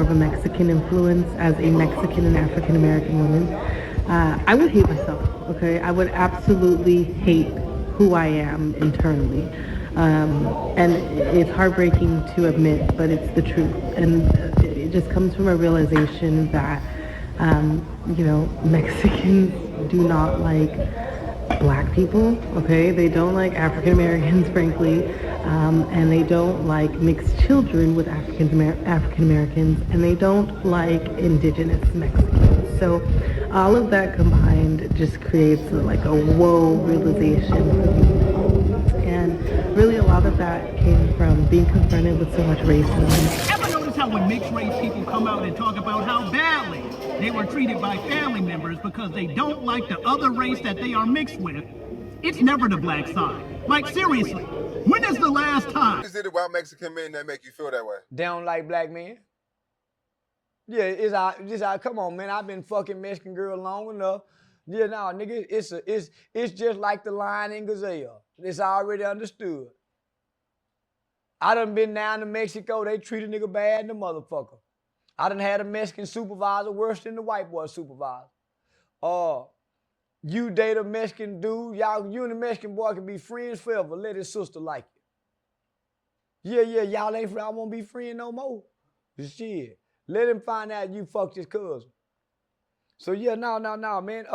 of a Mexican influence as a Mexican and African American woman, I would hate myself, okay? I would absolutely hate who I am internally. And it's heartbreaking to admit, but it's the truth. And it just comes from a realization that, Mexicans do not like black people, okay? They don't like African Americans, frankly, and they don't like mixed children with African Americans, and they don't like indigenous Mexicans. So all of that combined just creates like a whoa realization for me. And really a lot of that came from being confronted with so much racism. Ever notice how when mixed race people come out and talk about how badly they were treated by family members because they don't like the other race that they are mixed with, it's never the black side. Like, seriously, when is the last time? Is it about Mexican men that make you feel that way? They don't like black men? Yeah, come on, man. I've been fucking Mexican girl long enough. Yeah, no, nigga, it's just like the lion and gazelle. It's already understood. I done been down to Mexico. They treat a nigga bad than a motherfucker. I done had a Mexican supervisor worse than the white boy supervisor. You date a Mexican dude, you and the Mexican boy can be friends forever. Let his sister like you. Yeah, y'all ain't I won't be friends no more. Shit. Let him find out you fucked his cousin. So yeah, no, man.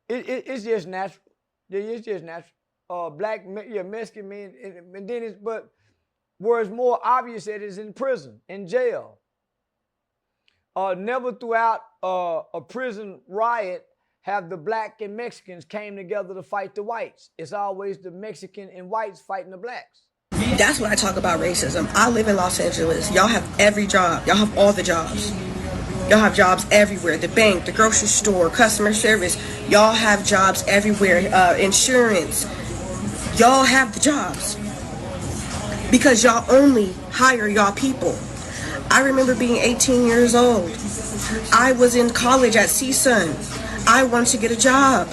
It's just natural. Yeah, it's just natural. Mexican men, and then but where it's more obvious that it's in prison, in jail. Never throughout a prison riot have the black and Mexicans came together to fight the whites. It's always the Mexican and whites fighting the blacks. That's when I talk about racism. I live in Los Angeles. Y'all have every job. Y'all have all the jobs. Y'all have jobs everywhere. The bank, the grocery store, customer service. Y'all have jobs everywhere. Insurance. Y'all have the jobs. Because y'all only hire y'all people. I remember being 18 years old. I was in college at CSUN. I wanted to get a job.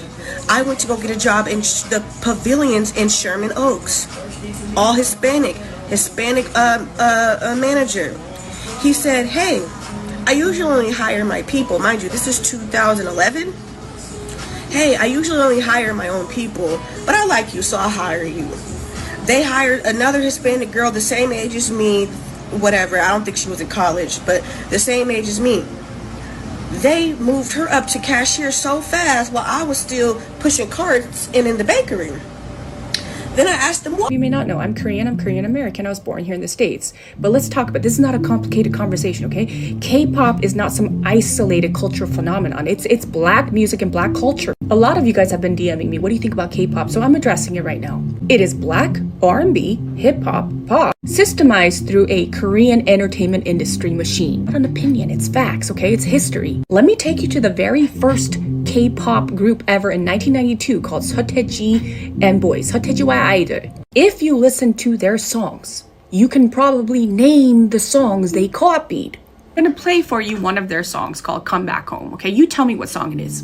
I went to go get a job in the pavilions in Sherman Oaks. All Hispanic manager. He said, hey, I usually only hire my people. Mind you, this is 2011. Hey, I usually only hire my own people, but I like you, so I'll hire you. They hired another Hispanic girl the same age as me, whatever. I don't think she was in college, but the same age as me. They moved her up to cashier so fast while I was still pushing carts in the bakery. Then I asked them what. You may not know, I'm Korean American. I was born here in the States. But let's talk about, this is not a complicated conversation, okay? K-pop is not some isolated cultural phenomenon. It's black music and black culture. A lot of you guys have been DMing me, what do you think about K-pop? So I'm addressing it right now. It is black R&B, hip-hop, pop, systemized through a Korean entertainment industry machine. Not an opinion, it's facts, okay? It's history. Let me take you to the very first K-pop group ever in 1992 called Seo and Boys, Seo Idol. If you listen to their songs, you can probably name the songs they copied. I'm gonna play for you one of their songs called Come Back Home, okay? You tell me what song it is.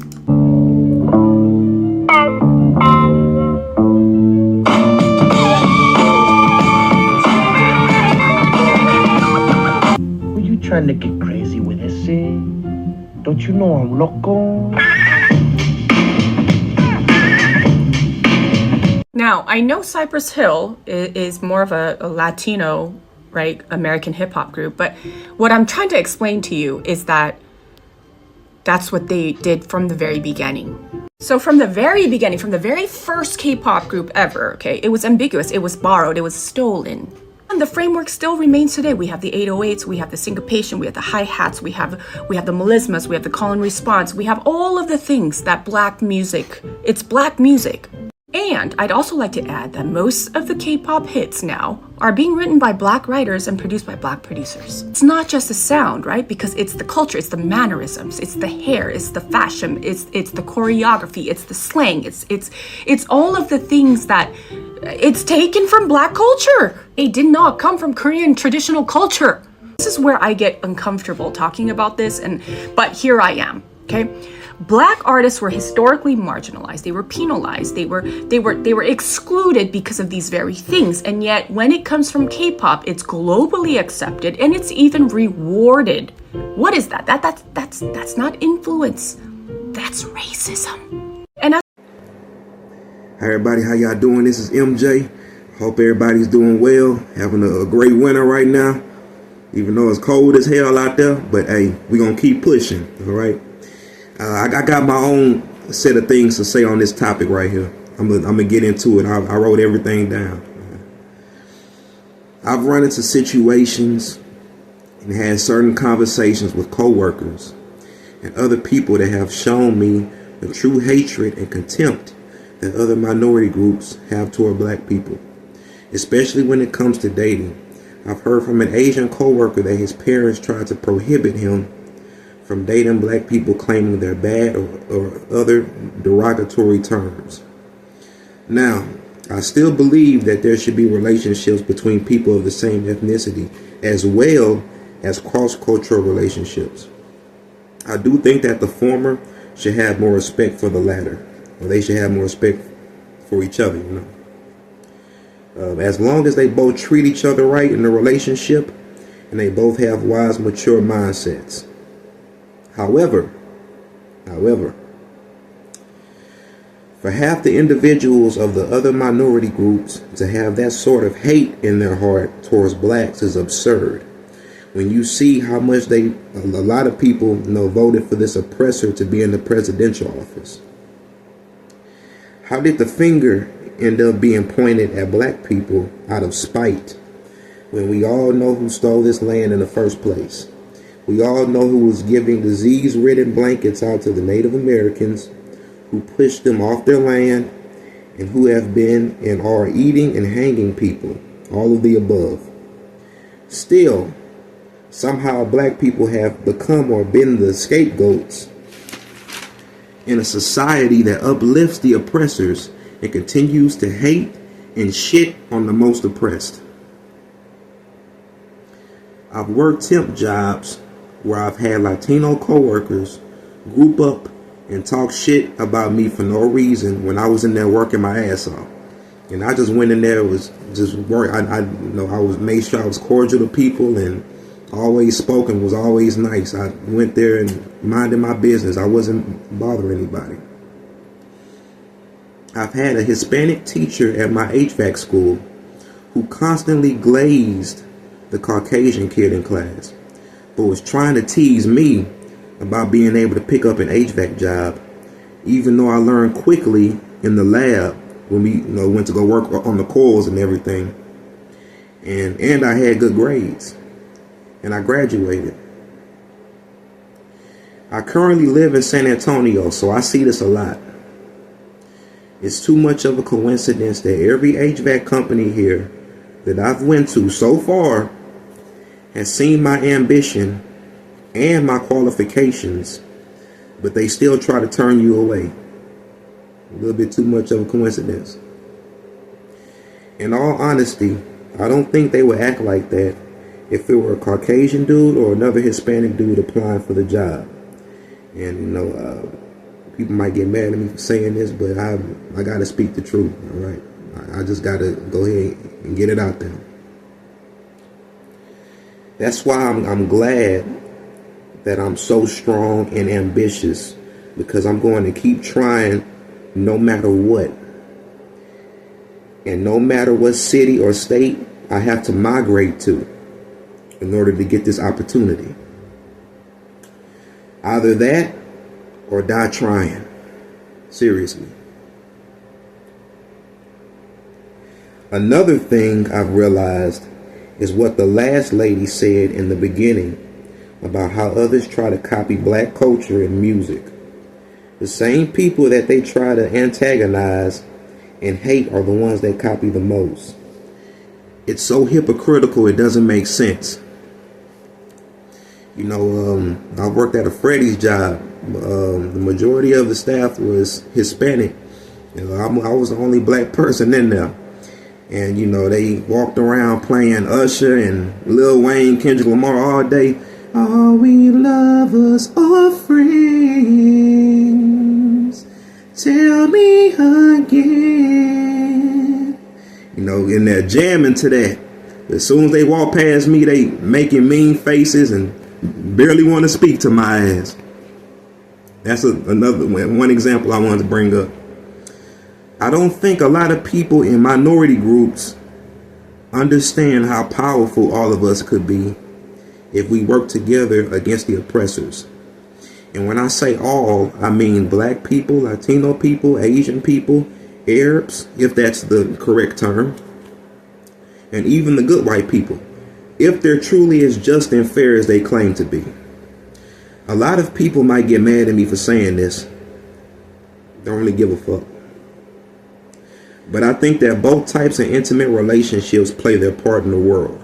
Were you trying to get crazy with this, eh? Don't you know I'm loco? Now, I know Cypress Hill is more of a Latino, right, American hip hop group, but what I'm trying to explain to you is that that's what they did from the very beginning. So from the very beginning, from the very first K-pop group ever, okay, it was ambiguous, it was borrowed, it was stolen. And the framework still remains today. We have the 808s, we have the syncopation, we have the hi-hats, we have the melismas, we have the call and response, we have all of the things that black music, it's black music. And I'd also like to add that most of the K-pop hits now are being written by black writers and produced by black producers. It's not just the sound, right? Because it's the culture, it's the mannerisms, it's the hair, it's the fashion, it's the choreography, it's the slang, it's all of the things that it's taken from black culture. It did not come from Korean traditional culture. This is where I get uncomfortable talking about this, but here I am. Okay? Black artists were historically marginalized. They were penalized. They were excluded because of these very things. And yet when it comes from K-pop, it's globally accepted and it's even rewarded. What is that? That's not influence. That's racism. And Hi everybody, how y'all doing? This is MJ. Hope everybody's doing well, having a great winter right now, even though it's cold as hell out there. But hey, we're gonna keep pushing. All right. I got my own set of things to say on this topic right here. I'm gonna get into it. I wrote everything down. I've run into situations and had certain conversations with coworkers and other people that have shown me the true hatred and contempt that other minority groups have toward black people, especially when it comes to dating. I've heard from an Asian coworker that his parents tried to prohibit him from dating black people, claiming they're bad or other derogatory terms. Now, I still believe that there should be relationships between people of the same ethnicity as well as cross-cultural relationships. I do think that the former should have more respect for the latter, or they should have more respect for each other, you know. As long as they both treat each other right in the relationship and they both have wise, mature mindsets. However, for half the individuals of the other minority groups to have that sort of hate in their heart towards blacks is absurd. When you see how much a lot of people voted for this oppressor to be in the presidential office. How did the finger end up being pointed at black people out of spite when we all know who stole this land in the first place? We all know who was giving disease-ridden blankets out to the Native Americans, who pushed them off their land, and who have been and are eating and hanging people, all of the above. Still, somehow black people have become or been the scapegoats in a society that uplifts the oppressors and continues to hate and shit on the most oppressed. I've worked temp jobs where I've had Latino coworkers group up and talk shit about me for no reason when I was in there working my ass off. And I just went in there, was just work. I was made sure I was cordial to people and always spoken, was always nice. I went there and minded my business. I wasn't bothering anybody. I've had a Hispanic teacher at my HVAC school who constantly glazed the Caucasian kid in class, but was trying to tease me about being able to pick up an HVAC job, even though I learned quickly in the lab when we went to go work on the coils and everything. And I had good grades. And I graduated. I currently live in San Antonio, so I see this a lot. It's too much of a coincidence that every HVAC company here that I've went to so far has seen my ambition and my qualifications, but they still try to turn you away. A little bit too much of a coincidence. In all honesty, I don't think they would act like that if it were a Caucasian dude or another Hispanic dude applying for the job. And people might get mad at me for saying this, but I gotta speak the truth. All right, I just gotta go ahead and get it out there. That's why I'm glad that I'm so strong and ambitious, because I'm going to keep trying no matter what. And no matter what city or state I have to migrate to in order to get this opportunity. Either that or die trying. Seriously. Another thing I've realized is what the last lady said in the beginning about how others try to copy black culture and music. The same people that they try to antagonize and hate are the ones that copy the most. It's so hypocritical, it doesn't make sense. I worked at a Freddy's job. The majority of the staff was Hispanic. I was the only black person in there. And, they walked around playing Usher and Lil Wayne, Kendrick Lamar all day. Are we lovers or friends? Tell me again. You know, and they're jamming to that. As soon as they walk past me, they making mean faces and barely want to speak to my ass. That's another one example I wanted to bring up. I don't think a lot of people in minority groups understand how powerful all of us could be if we work together against the oppressors. And when I say all, I mean black people, Latino people, Asian people, Arabs, if that's the correct term, and even the good white people, if they're truly as just and fair as they claim to be. A lot of people might get mad at me for saying this. Don't really give a fuck. But I think that both types of intimate relationships play their part in the world.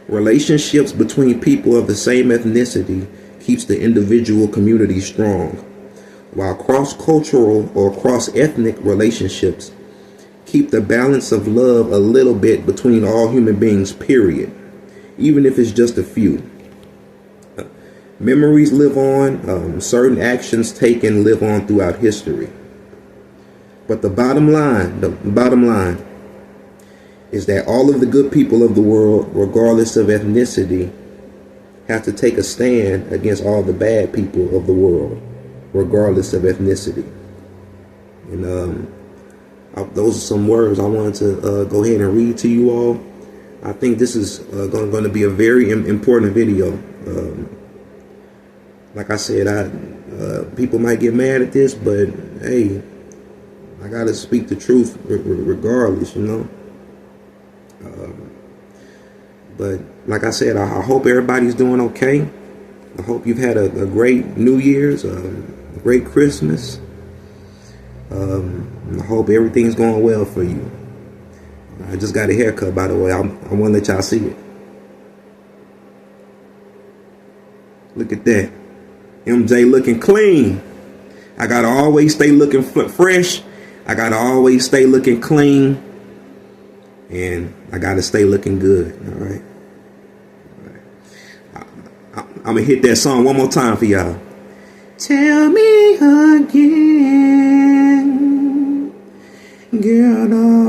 Relationships between people of the same ethnicity keeps the individual community strong, while cross-cultural or cross-ethnic relationships keep the balance of love a little bit between all human beings, period, even if it's just a few. Memories live on, certain actions taken live on throughout history. But the bottom line is that all of the good people of the world, regardless of ethnicity, have to take a stand against all the bad people of the world, regardless of ethnicity. And those are some words I wanted to go ahead and read to you all. I think this is going to be a very important video. Like I said, people might get mad at this, but hey, I gotta speak the truth regardless, you know. But like I said, I hope everybody's doing okay. I hope you've had a great New Year's, a great Christmas. I hope everything's going well for you. I just got a haircut, by the way. I want to let y'all see it. Look at that. MJ looking clean. I gotta always stay looking fresh. I gotta always stay looking clean. And I gotta stay looking good. All right. I'm gonna hit that song one more time for y'all. Tell me again, girl.